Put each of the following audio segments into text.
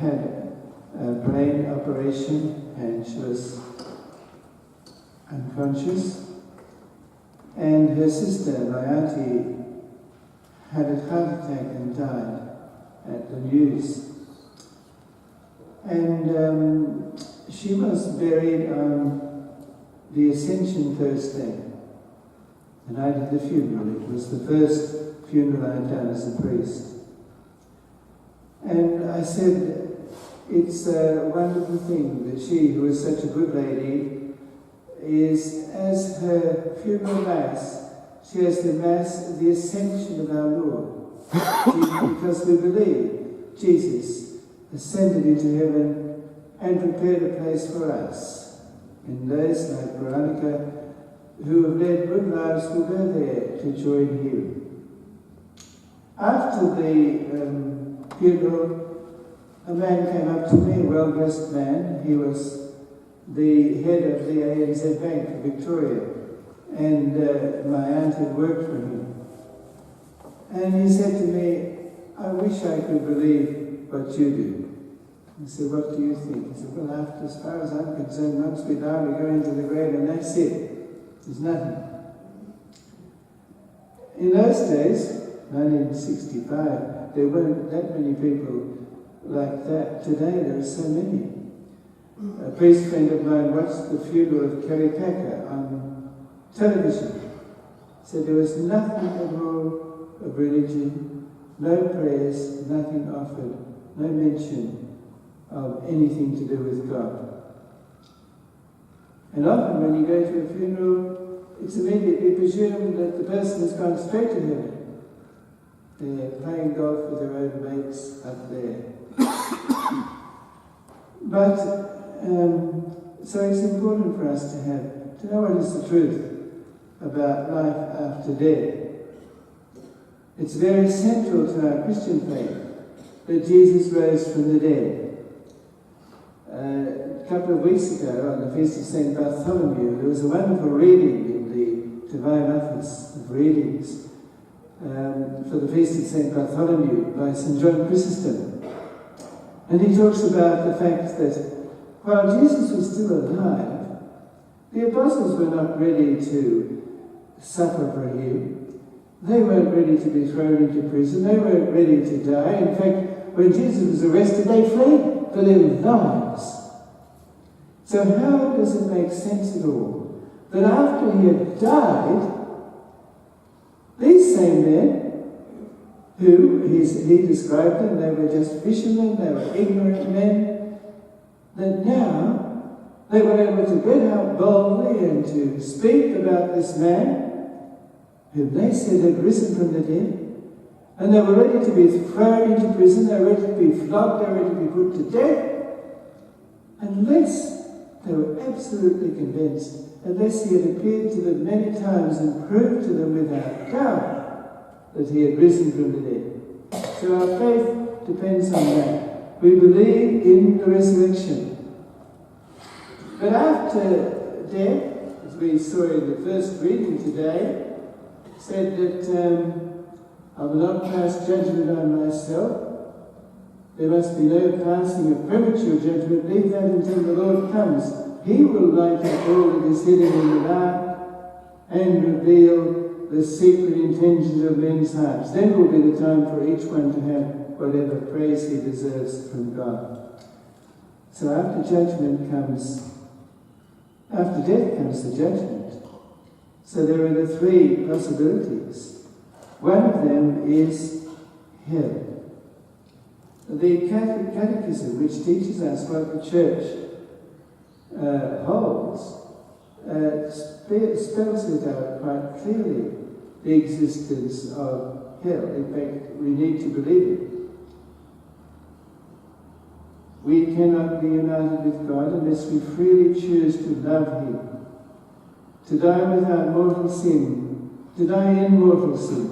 had a brain operation and she was unconscious. And her sister, my auntie, had a heart attack and died at the news. And she was buried on the Ascension Thursday. And I did the funeral. It was the first funeral I'd done as a priest. And I said, it's a wonderful thing that she, who is such a good lady, is, as her funeral mass, she has the mass of the ascension of our Lord. Because we believe Jesus ascended into heaven and prepared a place for us. And those like Veronica, who have led good lives, will go there to join Hugh. After the funeral, a man came up to me, a well-dressed man. He was the head of the ANZ Bank for Victoria, and my aunt had worked for him. And he said to me, I wish I could believe what you do. I said, what do you think? He said, well, after, as far as I'm concerned, once we die, we go into the grave and that's it. There's nothing. In those days, 1965, there weren't that many people like that. Today there are so many. A priest friend of mine watched the funeral of Kerry Packer on television. Said there was nothing at all of religion, no prayers, nothing offered, no mention of anything to do with God. And often when you go to a funeral, it's immediately presumed that the person has gone straight to heaven. They're playing golf with their own mates up there. But, so it's important for us to know what is the truth about life after death. It's very central to our Christian faith that Jesus rose from the dead. A couple of weeks ago, on the Feast of St. Bartholomew, there was a wonderful reading in the Divine Office of Readings for the Feast of St. Bartholomew by St. John Chrysostom. And he talks about the fact that while Jesus was still alive, the apostles were not ready to suffer for him. They weren't ready to be thrown into prison. They weren't ready to die. In fact, when Jesus was arrested, they fled for their lives. So how does it make sense at all that after he had died, these same men, who he described them, they were just fishermen, they were ignorant men, that now they were able to get out boldly and to speak about this man whom they said had risen from the dead, and they were ready to be thrown into prison, they were ready to be flogged, they were ready to be put to death, unless they were absolutely convinced, unless he had appeared to them many times and proved to them without doubt that he had risen from the dead. So our faith depends on that. We believe in the resurrection. But after death, as we saw in the first reading today, said that I will not pass judgment on myself. There must be no passing of premature judgment. Leave that until the Lord comes. He will light up all that is hidden in the dark and reveal the secret intentions of men's hearts. Then will be the time for each one to have whatever praise he deserves from God. So after death comes the judgment. So there are the three possibilities. One of them is hell. The Catholic Catechism, which teaches us what the Church holds, spells it out quite clearly, the existence of hell. In fact, we need to believe it. We cannot be united with God unless we freely choose to love Him. To die without mortal sin, to die in mortal sin,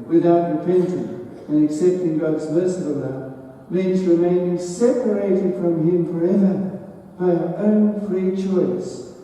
without repenting and accepting God's merciful love, means remaining separated from Him forever by our own free choice.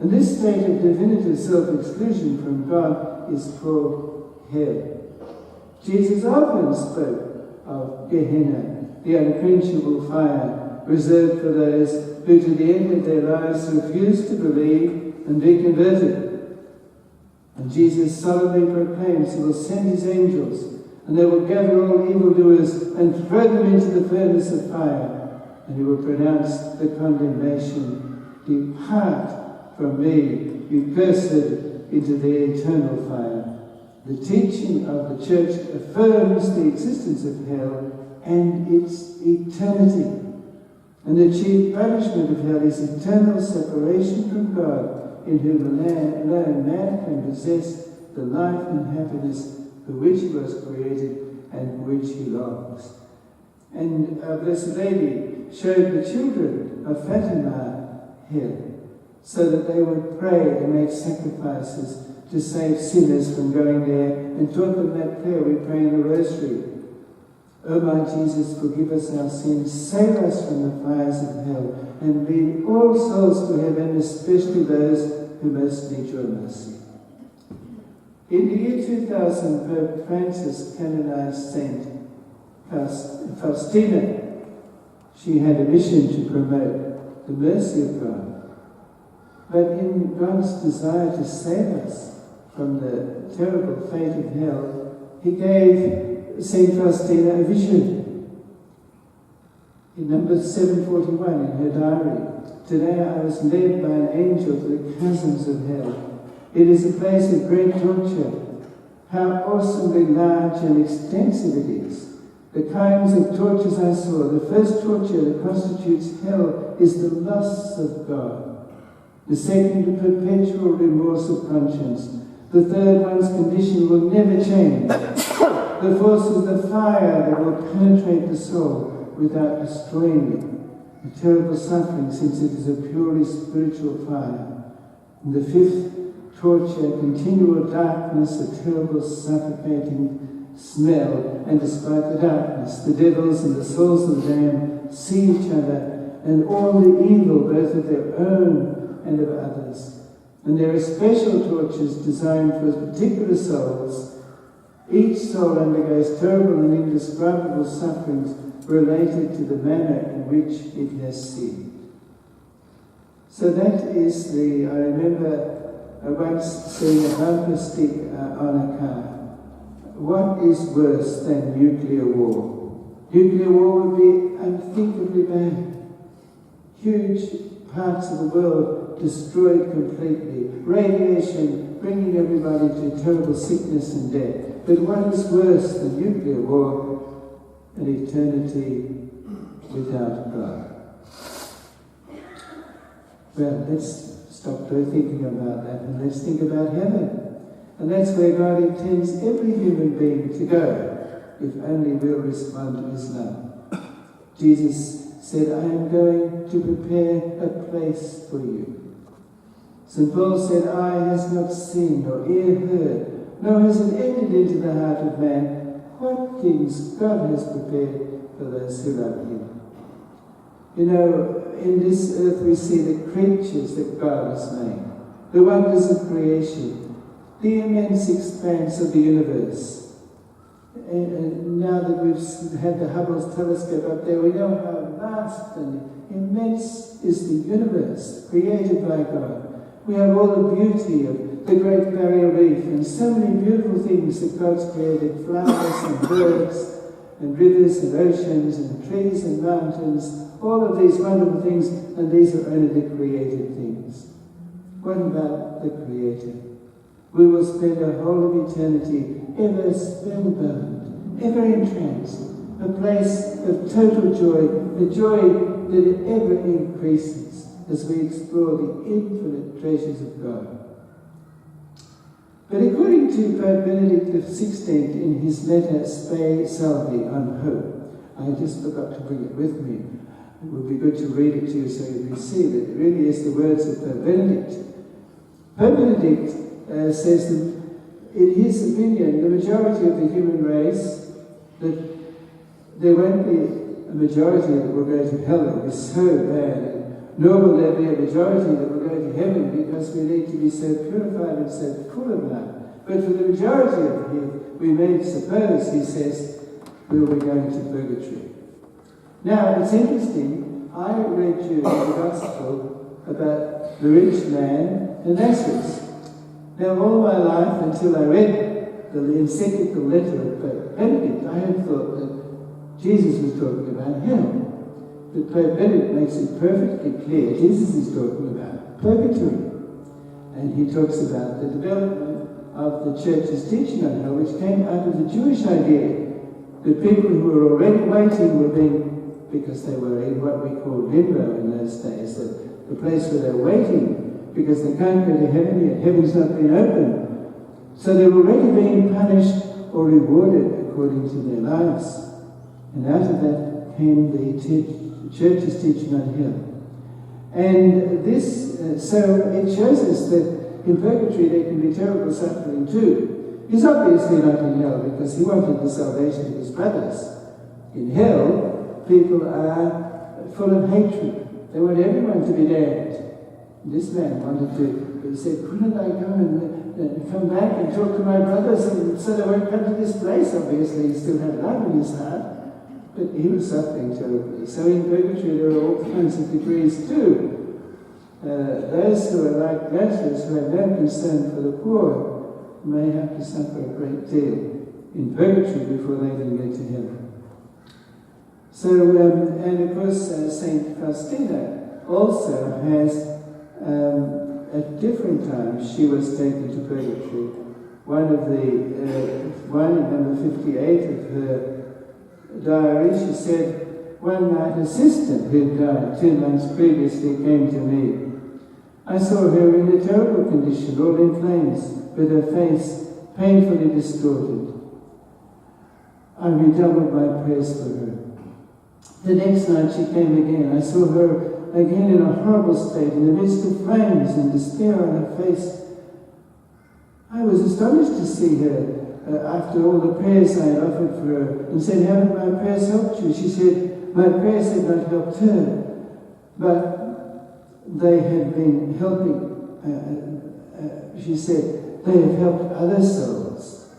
And this state of definitive self-exclusion from God is called hell. Jesus often spoke of Gehenna the unquenchable fire reserved for those who to the end of their lives refuse to believe and be converted. And Jesus solemnly proclaims he will send his angels, and they will gather all evildoers and throw them into the furnace of fire, and he will pronounce the condemnation, "Depart from me, you cursed, into the eternal fire." The teaching of the Church affirms the existence of hell and its eternity. And the chief punishment of hell is eternal separation from God, in whom alone man can possess the life and happiness for which he was created and for which he longs. And our Blessed Lady showed the children of Fatima hell, so that they would pray and make sacrifices to save sinners from going there, and taught them that prayer we pray in the Rosary. O my Jesus, forgive us our sins, save us from the fires of hell, and lead all souls to heaven, especially those who most need your mercy. In the year 2000, Pope Francis canonized Saint Faustina. She had a mission to promote the mercy of God. But in God's desire to save us from the terrible fate of hell, he gave Saint Faustina a vision. In number 741 in her diary, "Today I was led by an angel to the chasms of hell. It is a place of great torture. How awesomely large and extensive it is. The kinds of tortures I saw, the first torture that constitutes hell is the loss of God. The second, the perpetual remorse of conscience. The third one's condition will never change. The fourth is the fire that will penetrate the soul without destroying it. A terrible suffering, since it is a purely spiritual fire. And the fifth, torture, continual darkness, a terrible suffocating smell. And despite the darkness, the devils and the souls of the damned see each other, and all the evil, both of their own and of others. And there are special tortures designed for particular souls. Each soul undergoes terrible and indescribable sufferings related to the manner in which it has sinned." So that is I remember once seeing a bumper stick on a car. What is worse than nuclear war? Nuclear war would be unthinkably bad. Huge parts of the world destroyed completely. Radiation bringing everybody to terrible sickness and death. But what is worse than nuclear war? An eternity without God. Well, let's stop thinking about that, and let's think about heaven. And that's where God intends every human being to go, if only we'll respond to his love. Jesus said, "I am going to prepare a place for you." St. Paul said, "Eye has not seen, nor ear heard, nor has it entered into the heart of man what things God has prepared for those who love him." You know, in this earth we see the creatures that God has made, the wonders of creation, the immense expanse of the universe. And now that we've had the Hubble's telescope up there, we know how vast and immense is the universe created by God. We have all the beauty of the Great Barrier Reef and so many beautiful things that God's created, flowers and birds and rivers and oceans and trees and mountains, all of these wonderful things, and these are only the created things. What about the Creator? We will spend a whole of eternity ever spellbound, ever entranced, a place of total joy, a joy that ever increases as we explore the infinite treasures of God. But according to Pope Benedict XVI in his letter Spe Salvi on Hope, I just forgot to bring it with me. It would be good to read it to you so you can see that it really is the words of Pope Benedict. Pope Benedict says that in his opinion, the majority of the human race, that there won't be a majority that will go to hell. It will be so bad. Nor will there be a majority that will go to heaven, because we need to be so purified and so full of love. But for the majority of you, we may suppose, he says, we will be going to purgatory. Now, it's interesting, I read you the Gospel about the rich man and Lazarus. Now, all my life, until I read the encyclical letter of Pope Benedict, I had thought that Jesus was talking about hell. But Pope Benedict makes it perfectly clear Jesus is talking about purgatory. And he talks about the development of the church's teaching on hell, which came out of the Jewish idea that people who were already waiting were being, because they were in what we call limbo in those days, the place where they're waiting, because they can't go to heaven yet, heaven's not been opened. So they're already being punished or rewarded according to their lives. And out of that came the church's teaching on hell. And this, so it shows us that in purgatory there can be terrible suffering too. He's obviously not in hell because he wanted the salvation of his brothers. In hell, people are full of hatred. They want everyone to be damned. This man wanted to, he said, couldn't I go and come back and talk to my brothers and so they won't come to this place? Obviously, he still had love in his heart. But he was suffering terribly. So in purgatory there are all kinds of degrees too. Those who are like Lazarus, who have no concern for the poor, may have to suffer a great deal in purgatory before they can get to heaven. So, and of course, Saint Faustina also has, at different times, she was taken to purgatory. One in number 58 of her diary, she said, one night a sister who died 2 months previously came to me. I saw her in a terrible condition, all in flames, with her face painfully distorted. I redoubled my prayers for her. The next night she came again. I saw her again in a horrible state, in the midst of flames and despair on her face. I was astonished to see her after all the prayers I had offered for her, and said, haven't my prayers helped you? She said, my prayers had not helped her, but they had been helping, she said, they have helped other souls.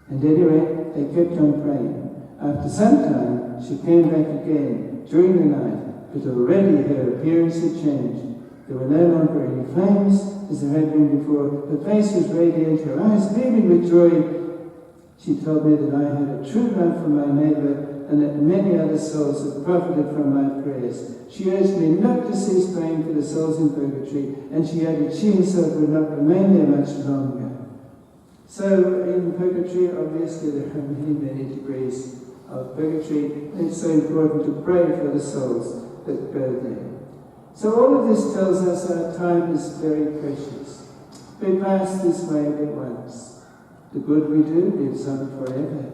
And anyway, they kept on praying. After some time, she came back again during the night, but already her appearance had changed. There were no longer any flames, as there had been before. Her face was radiant, her eyes beaming with joy. She told me that I had a true love for my neighbour and that many other souls had profited from my prayers. She urged me not to cease praying for the souls in purgatory, and she added she herself would not remain there much longer. So in purgatory, obviously there are many, many degrees of purgatory, and it's so important to pray for the souls that go there. So all of this tells us our time is very precious. We pass this way at once. The good we do lives on forever,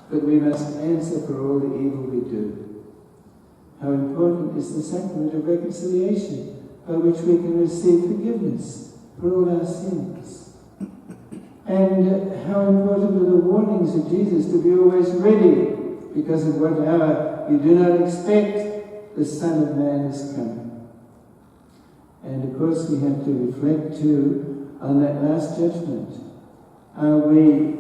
but we must answer for all the evil we do. How important is the sacrament of reconciliation, by which we can receive forgiveness for all our sins. And how important are the warnings of Jesus to be always ready, because at what hour you do not expect the Son of Man is coming. And of course we have to reflect too on that last judgment. Are we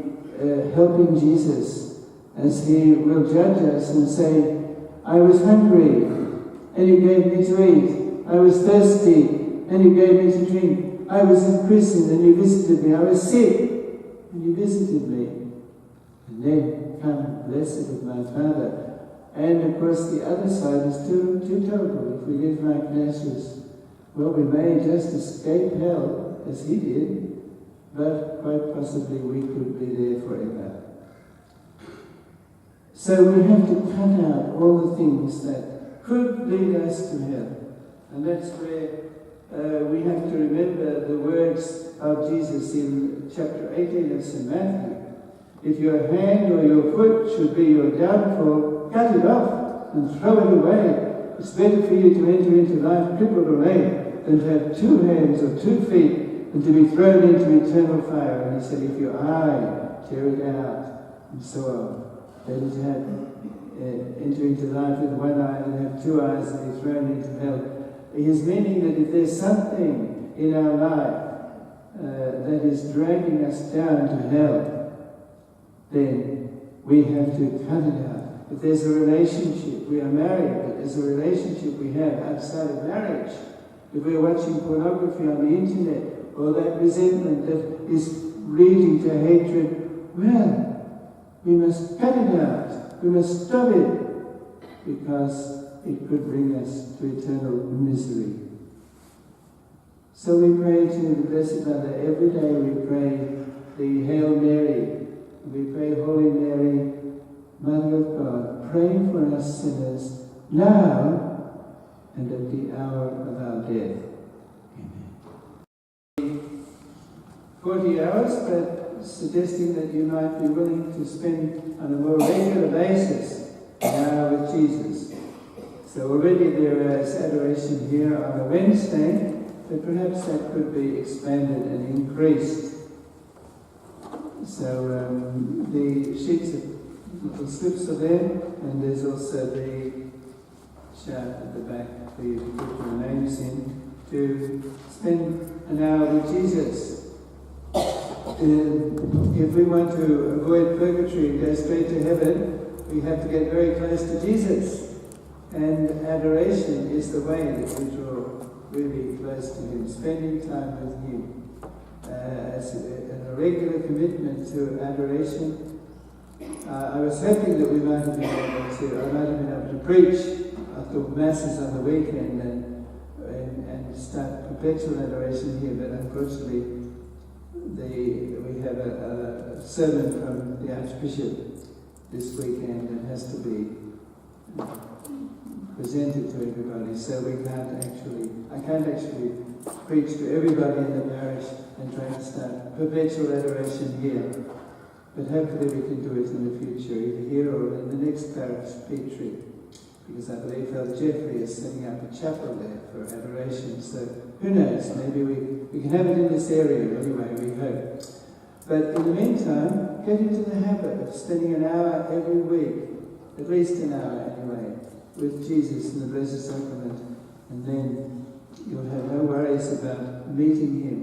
helping Jesus as he will judge us and say, I was hungry and you gave me to eat. I was thirsty and you gave me to drink. I was in prison and you visited me. I was sick and you visited me. And then come blessed of my Father. And of course the other side is too terrible. If we live like Lazarus, well, we may just escape hell, as he did, but quite possibly we could be there forever. So we have to cut out all the things that could lead us to hell. And that's where we have to remember the words of Jesus in chapter 18 of St. Matthew. If your hand or your foot should be your downfall, cut it off and throw it away. It's better for you to enter into life crippled or lame than to have 2 hands or 2 feet and to be thrown into eternal fire. And he said, if your eye, tear it out, and so on. Better to have, enter into life with 1 eye than have 2 eyes and be thrown into hell. He is meaning that if there's something in our life that is dragging us down to hell, then we have to cut it out. if there's a relationship, we are married, but there's a relationship we have outside of marriage. If we're watching pornography on the internet, or that resentment that is leading to hatred, well, we must cut it out. We must stop it, because it could bring us to eternal misery. So we pray to the Blessed Mother. Every day we pray the Hail Mary. We pray, Holy Mary, Mother of God, pray for us sinners, now and at the hour of our death. Amen. 40 hours, but suggesting that you might be willing to spend on a more regular basis an hour with Jesus. So already there is adoration here on a Wednesday, but perhaps that could be expanded and increased. So the sheets of little slips are there, and there's also the chart at the back for you to put your names in to spend an hour with Jesus. If we want to avoid purgatory and go straight to heaven, we have to get very close to Jesus. And adoration is the way that we draw really close to Him, spending time with Him. As a regular commitment to adoration. I was hoping that we might have been able to preach after masses on the weekend and start perpetual adoration here, but unfortunately we have a sermon from the Archbishop this weekend that has to be presented to everybody, so I can't actually preach to everybody in the parish and try to start perpetual adoration here. But hopefully we can do it in the future, either here or in the next parish, Petrie, because I believe Father Jeffrey is setting up a chapel there for adoration. So who knows, maybe we can have it in this area anyway, we hope. But in the meantime, get into the habit of spending an hour every week, at least an hour anyway, with Jesus in the Blessed Sacrament, and then you'll have no worries about meeting Him.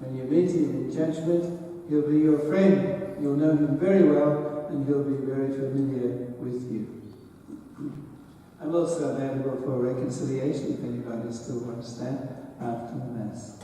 When you meet Him in judgment, He'll be your friend. You'll know Him very well, and He'll be very familiar with you. I'm also available for reconciliation if anybody still wants that after the Mass.